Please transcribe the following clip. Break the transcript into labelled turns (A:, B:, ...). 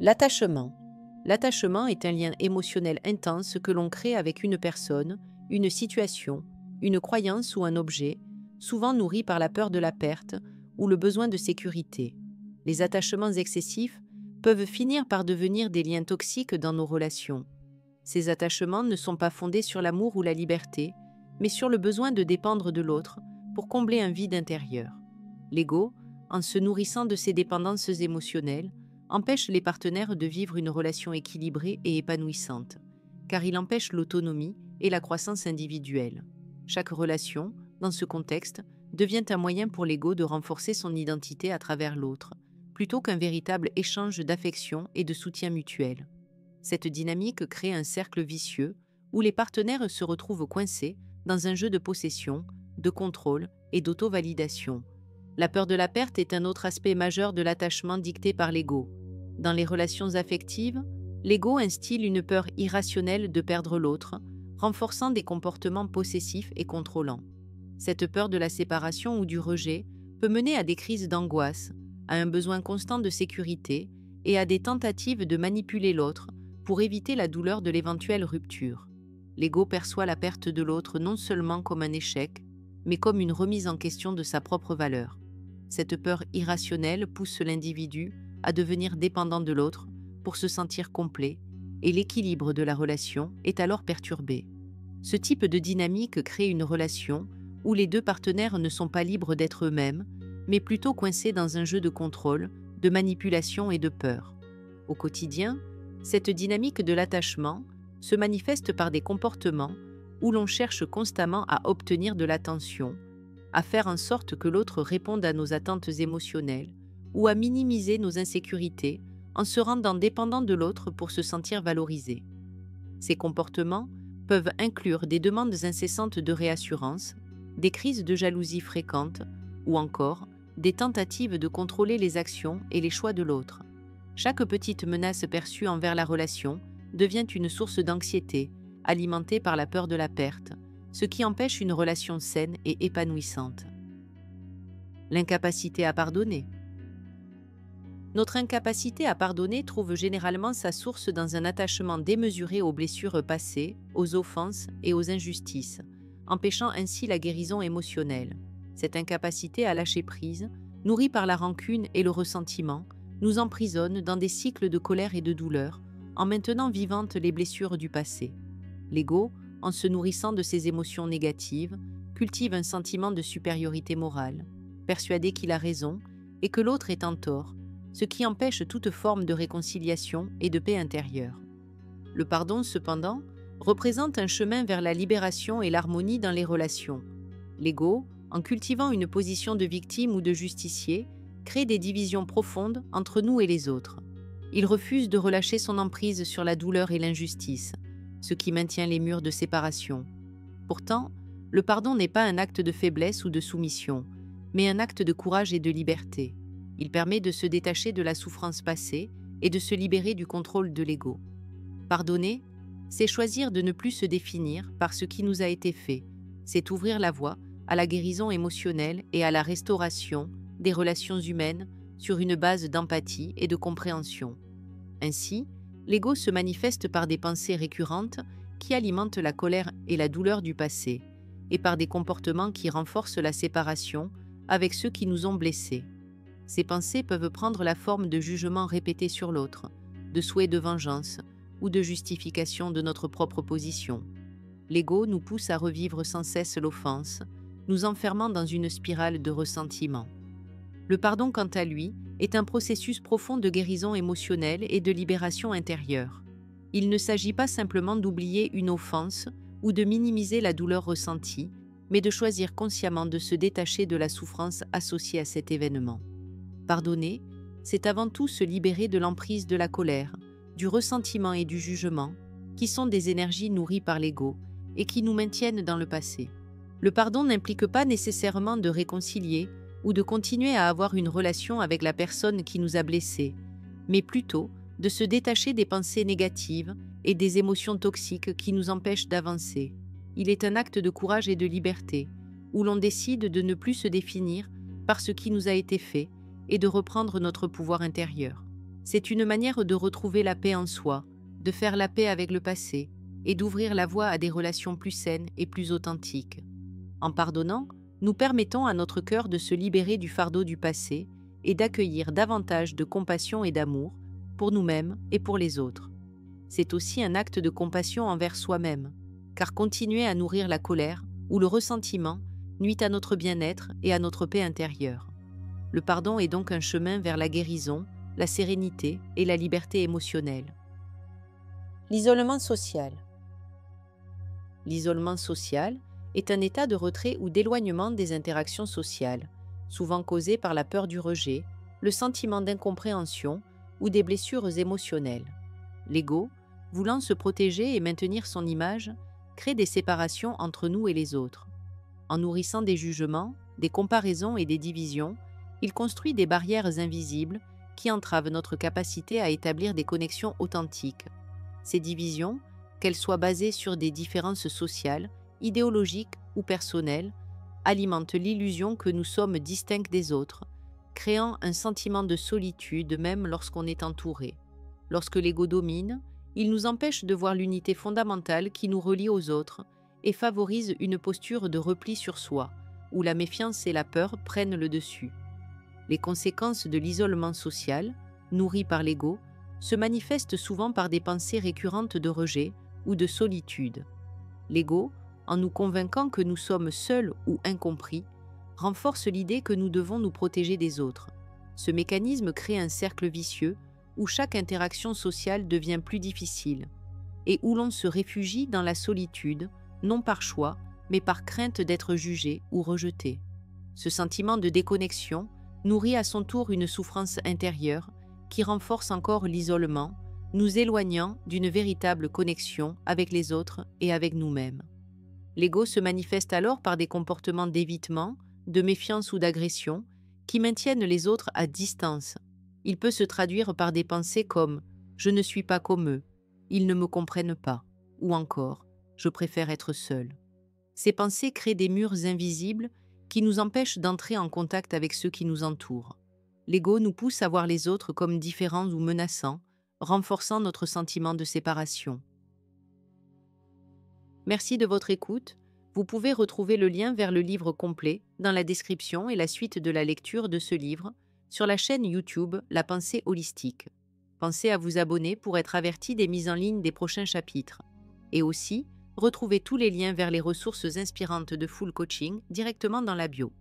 A: L'attachement. L'attachement est un lien émotionnel intense que l'on crée avec une personne, une situation, une croyance ou un objet, souvent nourri par la peur de la perte ou le besoin de sécurité. Les attachements excessifs peuvent finir par devenir des liens toxiques dans nos relations. Ces attachements ne sont pas fondés sur l'amour ou la liberté, mais sur le besoin de dépendre de l'autre pour combler un vide intérieur. L'ego, en se nourrissant de ces dépendances émotionnelles, empêche les partenaires de vivre une relation équilibrée et épanouissante, car il empêche l'autonomie et la croissance individuelle. Chaque relation, dans ce contexte, devient un moyen pour l'ego de renforcer son identité à travers l'autre, plutôt qu'un véritable échange d'affection et de soutien mutuel. Cette dynamique crée un cercle vicieux où les partenaires se retrouvent coincés dans un jeu de possession, de contrôle et d'auto-validation. La peur de la perte est un autre aspect majeur de l'attachement dicté par l'ego. Dans les relations affectives, l'ego instille une peur irrationnelle de perdre l'autre, renforçant des comportements possessifs et contrôlants. Cette peur de la séparation ou du rejet peut mener à des crises d'angoisse, à un besoin constant de sécurité et à des tentatives de manipuler l'autre pour éviter la douleur de l'éventuelle rupture. L'ego perçoit la perte de l'autre non seulement comme un échec, mais comme une remise en question de sa propre valeur. Cette peur irrationnelle pousse l'individu à devenir dépendant de l'autre pour se sentir complet, et l'équilibre de la relation est alors perturbé. Ce type de dynamique crée une relation où les deux partenaires ne sont pas libres d'être eux-mêmes, mais plutôt coincés dans un jeu de contrôle, de manipulation et de peur. Au quotidien, cette dynamique de l'attachement se manifeste par des comportements où l'on cherche constamment à obtenir de l'attention, à faire en sorte que l'autre réponde à nos attentes émotionnelles ou à minimiser nos insécurités en se rendant dépendant de l'autre pour se sentir valorisé. Ces comportements peuvent inclure des demandes incessantes de réassurance, des crises de jalousie fréquentes ou encore des tentatives de contrôler les actions et les choix de l'autre. Chaque petite menace perçue envers la relation devient une source d'anxiété, alimentée par la peur de la perte, ce qui empêche une relation saine et épanouissante. L'incapacité à pardonner. Notre incapacité à pardonner trouve généralement sa source dans un attachement démesuré aux blessures passées, aux offenses et aux injustices, empêchant ainsi la guérison émotionnelle. Cette incapacité à lâcher prise, nourrie par la rancune et le ressentiment, nous emprisonne dans des cycles de colère et de douleur, en maintenant vivantes les blessures du passé. L'ego, en se nourrissant de ces émotions négatives, cultive un sentiment de supériorité morale, persuadé qu'il a raison et que l'autre est en tort, ce qui empêche toute forme de réconciliation et de paix intérieure. Le pardon, cependant, représente un chemin vers la libération et l'harmonie dans les relations. L'ego, en cultivant une position de victime ou de justicier, crée des divisions profondes entre nous et les autres. Il refuse de relâcher son emprise sur la douleur et l'injustice, ce qui maintient les murs de séparation. Pourtant, le pardon n'est pas un acte de faiblesse ou de soumission, mais un acte de courage et de liberté. Il permet de se détacher de la souffrance passée et de se libérer du contrôle de l'ego. Pardonner, c'est choisir de ne plus se définir par ce qui nous a été fait, c'est ouvrir la voie à la guérison émotionnelle et à la restauration des relations humaines sur une base d'empathie et de compréhension. Ainsi, l'ego se manifeste par des pensées récurrentes qui alimentent la colère et la douleur du passé, et par des comportements qui renforcent la séparation avec ceux qui nous ont blessés. Ces pensées peuvent prendre la forme de jugements répétés sur l'autre, de souhaits de vengeance ou de justification de notre propre position. L'ego nous pousse à revivre sans cesse l'offense, nous enfermant dans une spirale de ressentiment. Le pardon, quant à lui, est un processus profond de guérison émotionnelle et de libération intérieure. Il ne s'agit pas simplement d'oublier une offense ou de minimiser la douleur ressentie, mais de choisir consciemment de se détacher de la souffrance associée à cet événement. Pardonner, c'est avant tout se libérer de l'emprise de la colère, du ressentiment et du jugement, qui sont des énergies nourries par l'ego et qui nous maintiennent dans le passé. Le pardon n'implique pas nécessairement de réconcilier ou de continuer à avoir une relation avec la personne qui nous a blessés, mais plutôt de se détacher des pensées négatives et des émotions toxiques qui nous empêchent d'avancer. Il est un acte de courage et de liberté, où l'on décide de ne plus se définir par ce qui nous a été fait et de reprendre notre pouvoir intérieur. C'est une manière de retrouver la paix en soi, de faire la paix avec le passé et d'ouvrir la voie à des relations plus saines et plus authentiques. En pardonnant, nous permettons à notre cœur de se libérer du fardeau du passé et d'accueillir davantage de compassion et d'amour pour nous-mêmes et pour les autres. C'est aussi un acte de compassion envers soi-même, car continuer à nourrir la colère ou le ressentiment nuit à notre bien-être et à notre paix intérieure. Le pardon est donc un chemin vers la guérison, la sérénité et la liberté émotionnelle. L'isolement social. L'isolement social est un état de retrait ou d'éloignement des interactions sociales, souvent causé par la peur du rejet, le sentiment d'incompréhension ou des blessures émotionnelles. L'ego, voulant se protéger et maintenir son image, crée des séparations entre nous et les autres. En nourrissant des jugements, des comparaisons et des divisions, il construit des barrières invisibles qui entravent notre capacité à établir des connexions authentiques. Ces divisions, qu'elles soient basées sur des différences sociales, idéologiques ou personnelles, alimentent l'illusion que nous sommes distincts des autres, créant un sentiment de solitude même lorsqu'on est entouré. Lorsque l'ego domine, il nous empêche de voir l'unité fondamentale qui nous relie aux autres et favorise une posture de repli sur soi, où la méfiance et la peur prennent le dessus. Les conséquences de l'isolement social, nourri par l'ego, se manifestent souvent par des pensées récurrentes de rejet ou de solitude. L'ego, en nous convainquant que nous sommes seuls ou incompris, renforce l'idée que nous devons nous protéger des autres. Ce mécanisme crée un cercle vicieux où chaque interaction sociale devient plus difficile et où l'on se réfugie dans la solitude, non par choix, mais par crainte d'être jugé ou rejeté. Ce sentiment de déconnexion nourrit à son tour une souffrance intérieure qui renforce encore l'isolement, nous éloignant d'une véritable connexion avec les autres et avec nous-mêmes. L'ego se manifeste alors par des comportements d'évitement, de méfiance ou d'agression qui maintiennent les autres à distance. Il peut se traduire par des pensées comme « je ne suis pas comme eux »,« ils ne me comprennent pas » ou encore « je préfère être seul ». Ces pensées créent des murs invisibles qui nous empêchent d'entrer en contact avec ceux qui nous entourent. L'ego nous pousse à voir les autres comme différents ou menaçants, renforçant notre sentiment de séparation. Merci de votre écoute. Vous pouvez retrouver le lien vers le livre complet dans la description et la suite de la lecture de ce livre sur la chaîne YouTube La Pensée Holistique. Pensez à vous abonner pour être averti des mises en ligne des prochains chapitres. Et aussi, retrouvez tous les liens vers les ressources inspirantes de Full Coaching directement dans la bio.